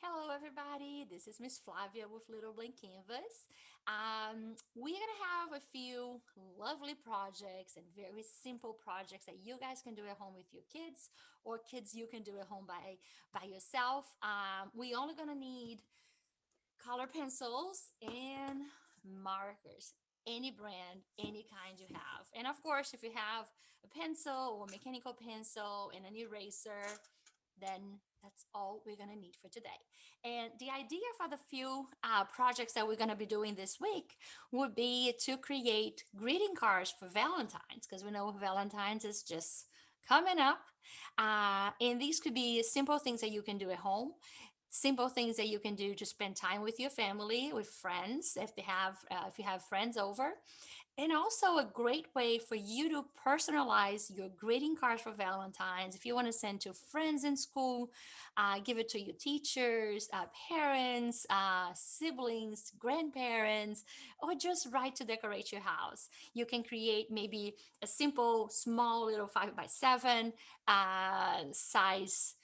Hello, everybody. This is Miss Flavia with Little Blank Canvas. We're going to have a few lovely projects and very simple projects that you guys can do at home with your kids, or kids you can do at home by yourself. We only going to need color pencils and markers, any brand, any kind you have. And of course, if you have a pencil or mechanical pencil and an eraser, then that's all we're going to need for today. And the idea for the few projects that we're going to be doing this week would be to create greeting cards for Valentine's, because we know Valentine's is just coming up. And these could be simple things that you can do at home, simple things that you can do to spend time with your family, with friends, if you have friends over, and also a great way for you to personalize your greeting cards for Valentine's. If you want to send to friends in school, give it to your teachers, parents, siblings, grandparents, or just write to decorate your house. You can create maybe a simple, small little 5x7 size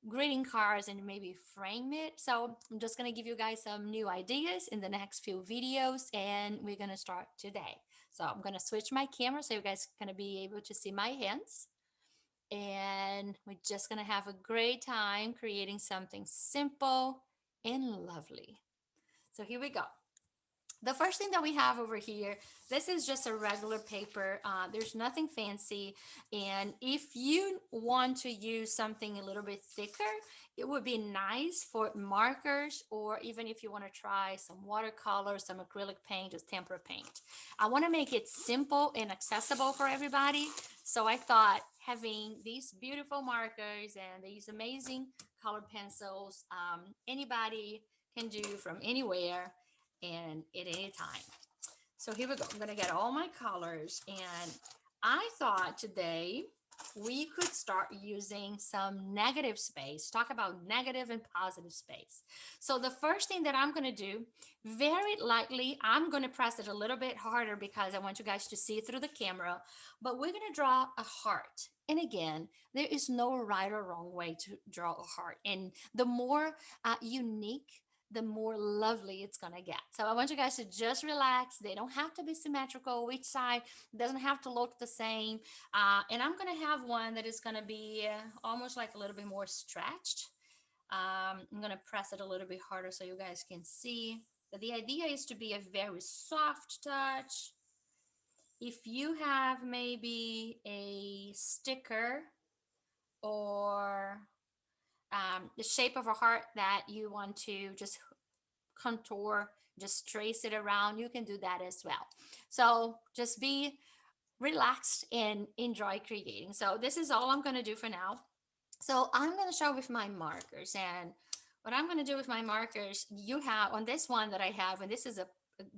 greeting cards and maybe frame it. So I'm just going to give you guys some new ideas in the next few videos, and we're going to start today. So I'm going to switch my camera so you guys are going to be able to see my hands, and we're just going to have a great time creating something simple and lovely. So here we go. The first thing that we have over here, this is just a regular paper. There's nothing fancy. And if you want to use something a little bit thicker, it would be nice for markers, or even if you want to try some watercolor, some acrylic paint, just tempera paint. I want to make it simple and accessible for everybody. So I thought having these beautiful markers and these amazing colored pencils, anybody can do from anywhere and at any time. So here we go. I'm going to get all my colors. And I thought today we could start using some negative space, talk about negative and positive space. So the first thing that I'm going to do, very lightly, I'm going to press it a little bit harder because I want you guys to see through the camera, but we're going to draw a heart. And again, there is no right or wrong way to draw a heart. And the more unique, the more lovely it's gonna get. So I want you guys to just relax. They don't have to be symmetrical. Each side doesn't have to look the same. And I'm gonna have one that is gonna be almost like a little bit more stretched. I'm gonna press it a little bit harder so you guys can see. But the idea is to be a very soft touch. If you have maybe a sticker or the shape of a heart that you want to just contour, just trace it around, you can do that as well. So just be relaxed and enjoy creating. So this is all I'm going to do for now. So I'm going to start with my markers. And what I'm going to do with my markers, you have on this one that I have, and this is a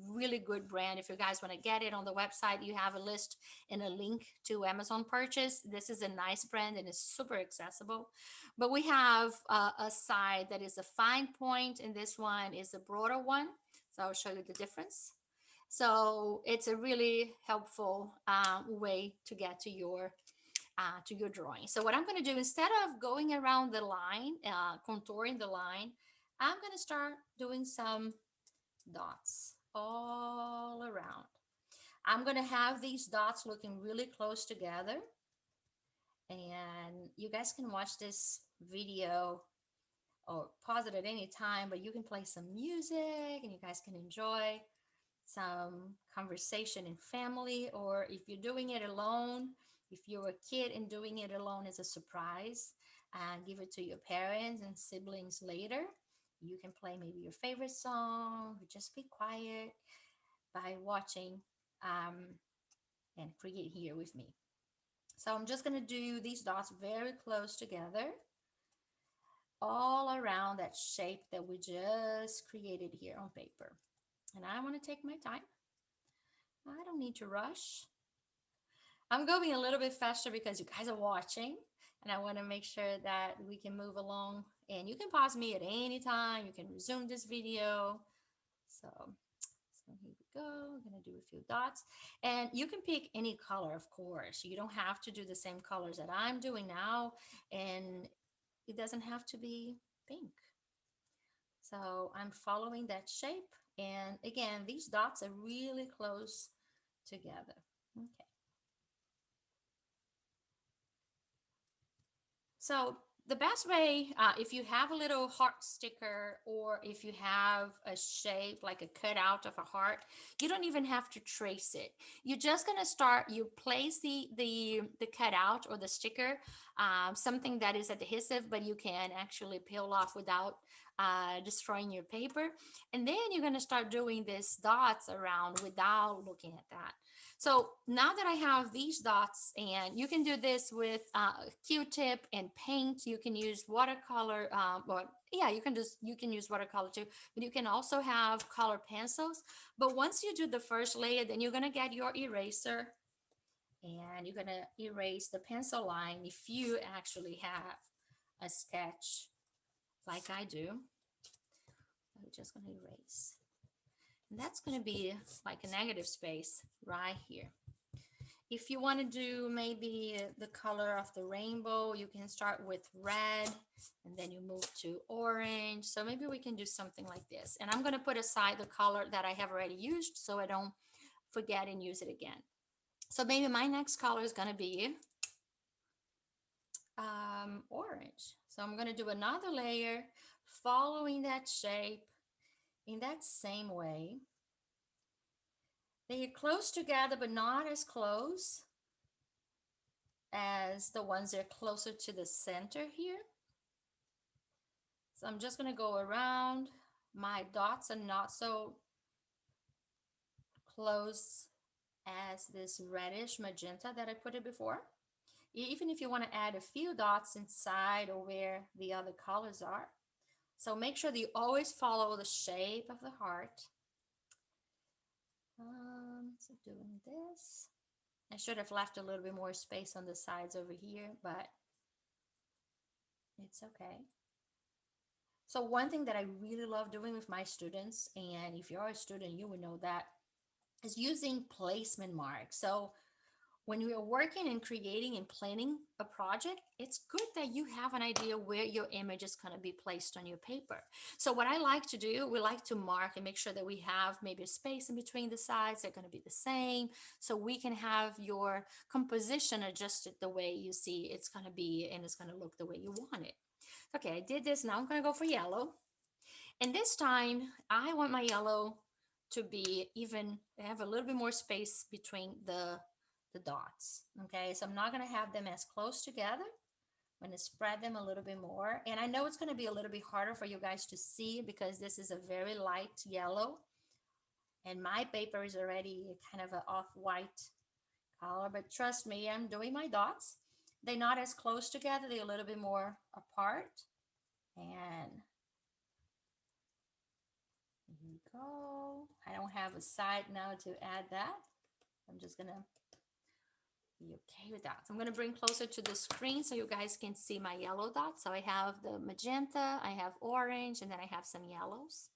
really good brand. If you guys want to get it on the website, you have a list and a link to Amazon purchase. This is a nice brand and it's super accessible. But we have a side that is a fine point, and this one is a broader one. So I'll show you the difference. So it's a really helpful way to your drawing. So what I'm going to do, instead of going around the line, contouring the line, I'm going to start doing some dots all around. I'm going to have these dots looking really close together. And you guys can watch this video or pause it at any time, but you can play some music and you guys can enjoy some conversation in family, or if you're doing it alone, if you're a kid and doing it alone as a surprise, and give it to your parents and siblings later. You can play maybe your favorite song, or just be quiet by watching and create here with me. So I'm just going to do these dots very close together all around that shape that we just created here on paper. And I want to take my time. I don't need to rush. I'm going a little bit faster because you guys are watching, and I want to make sure that we can move along. And you can pause me at any time. You can resume this video. So here we go. I'm going to do a few dots. And you can pick any color, of course. You don't have to do the same colors that I'm doing now. And it doesn't have to be pink. So I'm following that shape. And again, these dots are really close together. Okay. So the best way, if you have a little heart sticker or if you have a shape like a cutout of a heart, you don't even have to trace it. You're just gonna start. You place the cutout or the sticker, something that is adhesive, but you can actually peel off without destroying your paper. And then you're gonna start doing these dots around without looking at that. So now that I have these dots, and you can do this with Q-tip and paint, you can use watercolor, or yeah, you can use watercolor too, but you can also have color pencils. But once you do the first layer, then you're gonna get your eraser and you're gonna erase the pencil line if you actually have a sketch like I do. I'm just gonna erase. And that's gonna be like a negative space right here. If you want to do maybe the color of the rainbow, you can start with red and then you move to orange. So maybe we can do something like this. And I'm going to put aside the color that I have already used so I don't forget and use it again. So maybe my next color is going to be orange. So I'm going to do another layer following that shape in that same way. They get close together, but not as close as the ones that are closer to the center here. So I'm just going to go around. My dots are not so close as this reddish magenta that I put it before. Even if you want to add a few dots inside or where the other colors are. So make sure that you always follow the shape of the heart. So doing this. I should have left a little bit more space on the sides over here, but it's okay. So one thing that I really love doing with my students, and if you're a student, you will know that, is using placement marks. So when we are working and creating and planning a project, it's good that you have an idea where your image is going to be placed on your paper. So what I like to do, we like to mark and make sure that we have maybe a space in between the sides. They're going to be the same. So we can have your composition adjusted the way you see it's going to be, and it's going to look the way you want it. Okay, I did this. Now I'm going to go for yellow. And this time I want my yellow to be even, have a little bit more space between the dots. Okay, so I'm not going to have them as close together. I'm going to spread them a little bit more. And I know it's going to be a little bit harder for you guys to see because this is a very light yellow. And my paper is already kind of an off-white color. But trust me, I'm doing my dots. They're not as close together. They're a little bit more apart. And here you go. I don't have a side now to add that. I'm just going to be okay with that. So I'm going to bring closer to the screen so you guys can see my yellow dots. So I have the magenta, I have orange, and then I have some yellows.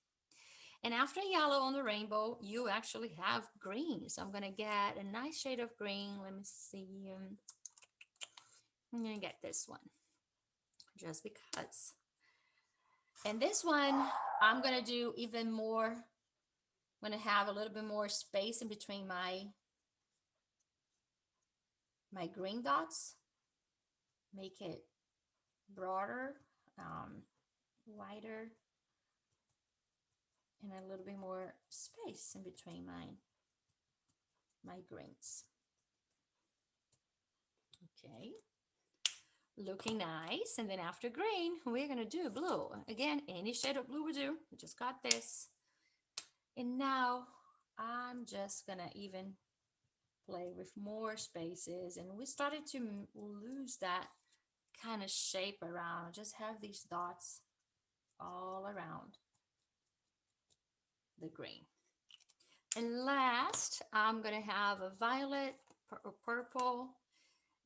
And after yellow on the rainbow, you actually have green. So I'm going to get a nice shade of green. Let me see. I'm going to get this one just because. And this one, I'm going to do even more. I'm going to have a little bit more space in between my green dots. Make it broader, wider, and a little bit more space in between my greens. Okay, looking nice. And then after green, we're gonna do blue. Again, any shade of blue will do. We just got this. And now I'm just gonna even play with more spaces. And we started to lose that kind of shape around. Just have these dots all around the green. And last, I'm gonna have a violet or purple.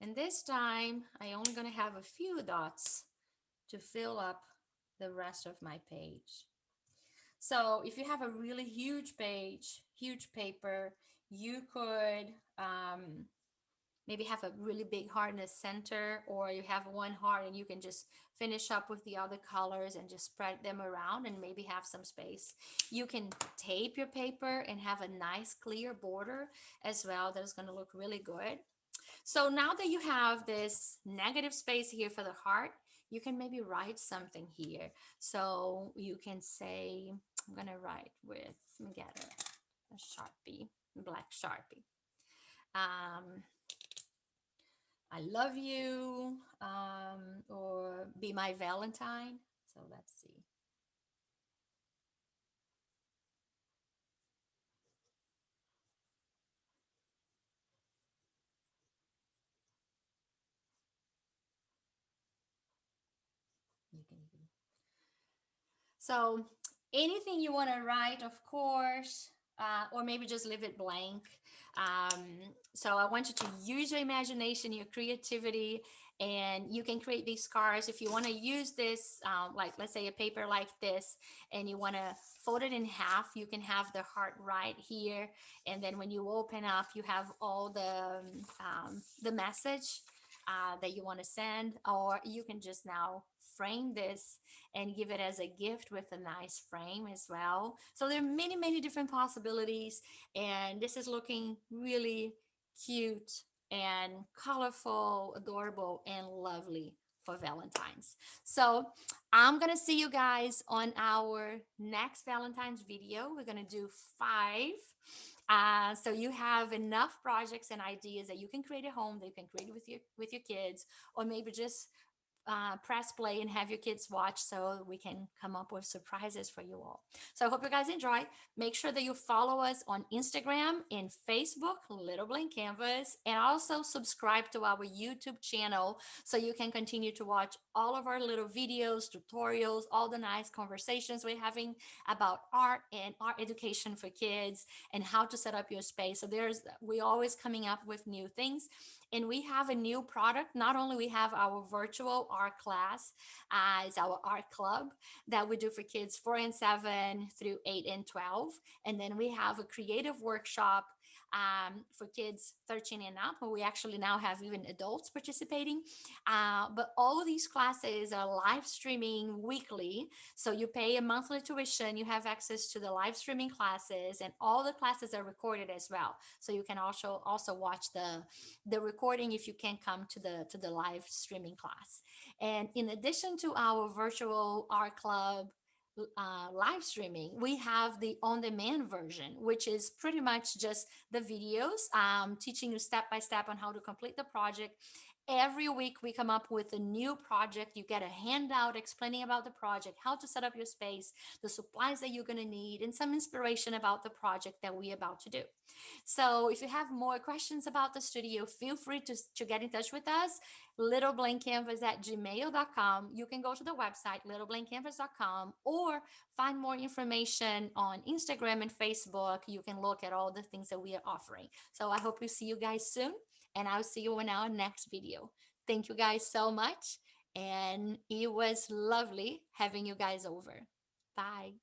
And this time, I'm only gonna have a few dots to fill up the rest of my page. So if you have a really huge page, huge paper, you could maybe have a really big heart in the center, or you have one heart and you can just finish up with the other colors and just spread them around and maybe have some space. You can tape your paper and have a nice clear border as well. That's going to look really good. So now that you have this negative space here for the heart, you can maybe write something here. So you can say, I'm going to write with, let me get a Sharpie, black Sharpie. I love you, or be my Valentine. So let's see. You can even So anything you want to write, of course, or maybe just leave it blank. Um, so I want you to use your imagination, your creativity, and you can create these cards. If you want to use this, like let's say a paper like this, and you want to fold it in half, you can have the heart right here, and then when you open up, you have all the message that you want to send, or you can just now frame this and give it as a gift with a nice frame as well. So there are many, many different possibilities, and this is looking really cute and colorful, adorable, and lovely for Valentine's. So I'm gonna see you guys on our next Valentine's video. We're gonna do 5. So you have enough projects and ideas that you can create at home, that you can create with your kids, or maybe just press play and have your kids watch so we can come up with surprises for you all. So I hope you guys enjoy. Make sure that you follow us on Instagram and Facebook, Little Blank Canvas, and also subscribe to our YouTube channel so you can continue to watch all of our little videos, tutorials, all the nice conversations we're having about art and art education for kids and how to set up your space. So we always coming up with new things, and we have a new product. Not only we have our virtual art class, it's our art club that we do for kids 4 and 7 through 8 and 12, and then we have a creative workshop for kids 13 and up, where we actually now have even adults participating. But all of these classes are live streaming weekly, so you pay a monthly tuition, you have access to the live streaming classes, and all the classes are recorded as well, so you can also watch the recording if you can't come to the live streaming class. And in addition to our virtual art club live streaming, we have the on demand version, which is pretty much just the videos teaching you step by step on how to complete the project. Every week we come up with a new project. You get a handout explaining about the project, how to set up your space, the supplies that you're going to need, and some inspiration about the project that we're about to do. So if you have more questions about the studio, feel free to get in touch with us. Littleblankcanvas@gmail.com. You can go to the website, littleblankcanvas.com, or find more information on Instagram and Facebook. You can look at all the things that we are offering. So I hope we see you guys soon, and I'll see you in our next video. Thank you guys so much, and it was lovely having you guys over. Bye.